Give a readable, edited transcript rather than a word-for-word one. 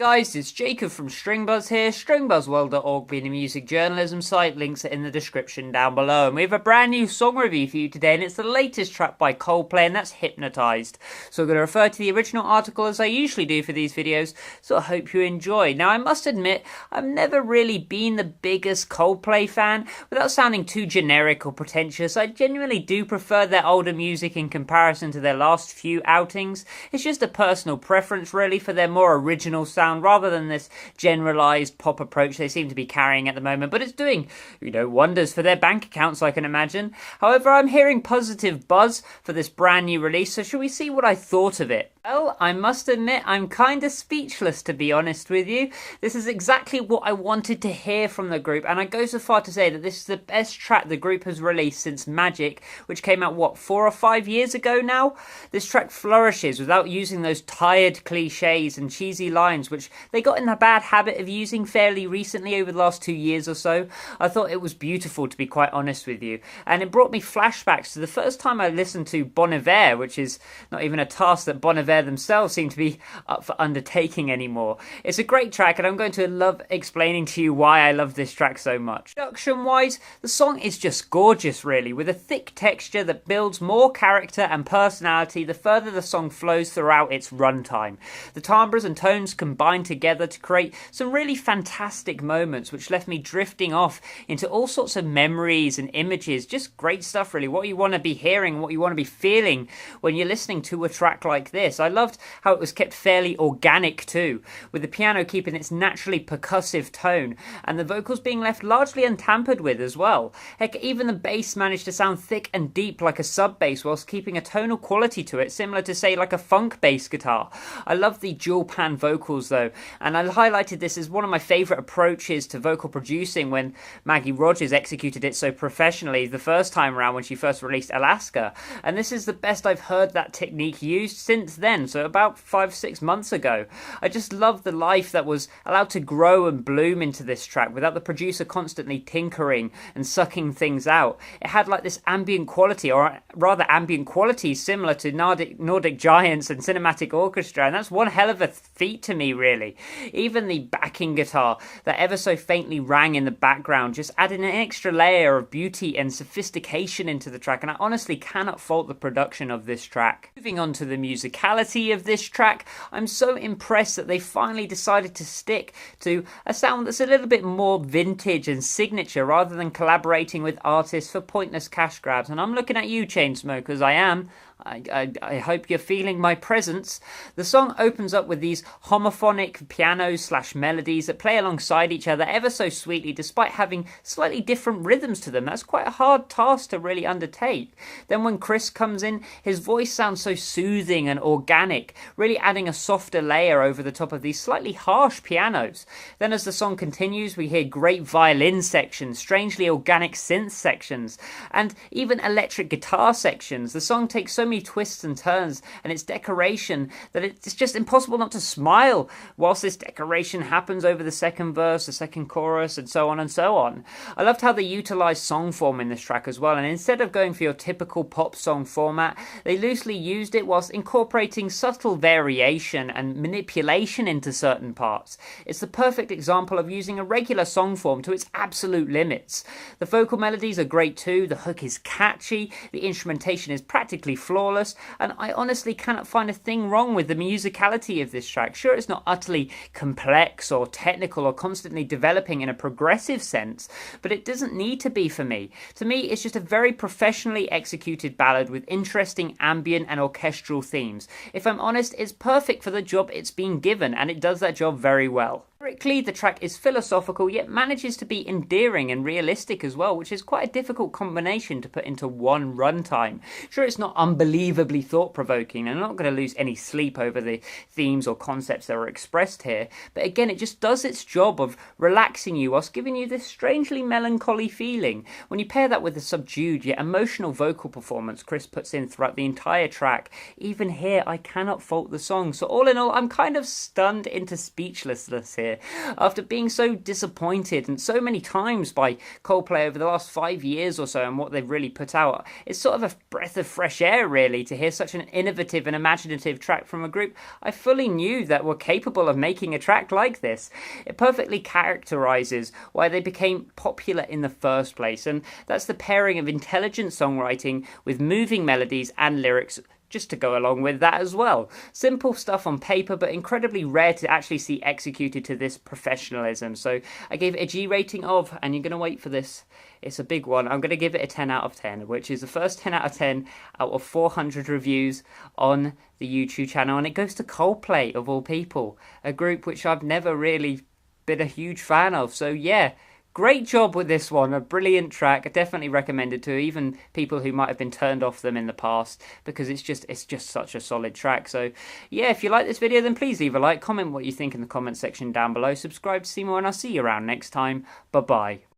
Guys, it's Jacob from Stringbuzz here, stringbuzzworld.org being a music journalism site, links are in the description down below, and we have a brand new song review for you today, and it's the latest track by Coldplay, and that's Hypnotised. So I'm going to refer to the original article as I usually do for these videos, so I hope you enjoy. Now I must admit, I've never really been the biggest Coldplay fan. Without sounding too generic or pretentious, I genuinely do prefer their older music in comparison to their last few outings. It's just a personal preference really for their more original sound, rather than this generalized pop approach they seem to be carrying at the moment, but it's doing, wonders for their bank accounts, I can imagine. However, I'm hearing positive buzz for this brand new release, so shall we see what I thought of it? Well, I must admit, I'm kinda speechless, to be honest with you. This is exactly what I wanted to hear from the group, and I go so far to say that this is the best track the group has released since Magic, which came out, 4 or 5 years ago now? This track flourishes without using those tired cliches and cheesy lines, which they got in the bad habit of using fairly recently over the last 2 years or so. I thought it was beautiful, to be quite honest with you, and it brought me flashbacks to the first time I listened to Bon Iver, which is not even a task that Bon Iver themselves seem to be up for undertaking anymore. It's a great track, and I'm going to love explaining to you why I love this track so much. Production wise, the song is just gorgeous really, with a thick texture that builds more character and personality the further the song flows throughout its runtime. The timbres and tones combine together to create some really fantastic moments which left me drifting off into all sorts of memories and images. Just great stuff really, what you want to be hearing, what you want to be feeling when you're listening to a track like this. I loved how it was kept fairly organic too, with the piano keeping its naturally percussive tone and the vocals being left largely untampered with as well. Heck, even the bass managed to sound thick and deep like a sub bass whilst keeping a tonal quality to it similar to, say, like a funk bass guitar. I love the dual pan vocals though, and I highlighted this as one of my favourite approaches to vocal producing when Maggie Rogers executed it so professionally the first time around when she first released Alaska, and this is the best I've heard that technique used since then, so about 5-6 months ago. I just love the life that was allowed to grow and bloom into this track without the producer constantly tinkering and sucking things out. It had like this ambient quality, or rather ambient qualities similar to Nordic Giants and Cinematic Orchestra, and that's one hell of a feat to me really. Even the backing guitar that ever so faintly rang in the background just added an extra layer of beauty and sophistication into the track, and I honestly cannot fault the production of this track. Moving on to the musicality of this track, I'm so impressed that they finally decided to stick to a sound that's a little bit more vintage and signature rather than collaborating with artists for pointless cash grabs, and I'm looking at you, Chainsmokers, I am. I hope you're feeling my presence. The song opens up with these homophonic pianos/melodies that play alongside each other ever so sweetly despite having slightly different rhythms to them. That's quite a hard task to really undertake. Then when Chris comes in, his voice sounds so soothing and organic, really adding a softer layer over the top of these slightly harsh pianos. Then as the song continues, we hear great violin sections, strangely organic synth sections, and even electric guitar sections. The song takes so many twists and turns and its decoration that it's just impossible not to smile whilst this decoration happens over the second verse, the second chorus, and so on and so on. I loved how they utilised song form in this track as well, and instead of going for your typical pop song format, they loosely used it whilst incorporating subtle variation and manipulation into certain parts. It's the perfect example of using a regular song form to its absolute limits. The vocal melodies are great too, the hook is catchy, the instrumentation is practically flawless, and I honestly cannot find a thing wrong with the musicality of this track. Sure, it's not utterly complex or technical or constantly developing in a progressive sense, but it doesn't need to be for me. To me, it's just a very professionally executed ballad with interesting ambient and orchestral themes. If I'm honest, it's perfect for the job it's been given, and it does that job very well. Lyrically, the track is philosophical, yet manages to be endearing and realistic as well, which is quite a difficult combination to put into one runtime. Sure, it's not unbelievably thought-provoking, and I'm not going to lose any sleep over the themes or concepts that are expressed here, but again, it just does its job of relaxing you whilst giving you this strangely melancholy feeling. When you pair that with the subdued yet emotional vocal performance Chris puts in throughout the entire track, even here, I cannot fault the song. So all in all, I'm kind of stunned into speechlessness here. here. After being so disappointed and so many times by Coldplay over the last 5 years or so and what they've really put out, it's sort of a breath of fresh air really to hear such an innovative and imaginative track from a group I fully knew that were capable of making a track like this. It perfectly characterises why they became popular in the first place, and that's the pairing of intelligent songwriting with moving melodies and lyrics just to go along with that as well. Simple stuff on paper, but incredibly rare to actually see executed to this professionalism. So I gave it a G rating of, and you're going to wait for this, it's a big one, I'm going to give it a 10 out of 10, which is the first 10 out of 10 out of 400 reviews on the YouTube channel, and it goes to Coldplay, of all people, a group which I've never really been a huge fan of. So yeah, great job with this one, a brilliant track. I definitely recommend it to even people who might have been turned off them in the past, because it's just such a solid track. So yeah, if you like this video, then please leave a like, comment what you think in the comment section down below, subscribe to see more, and I'll see you around next time. Bye bye.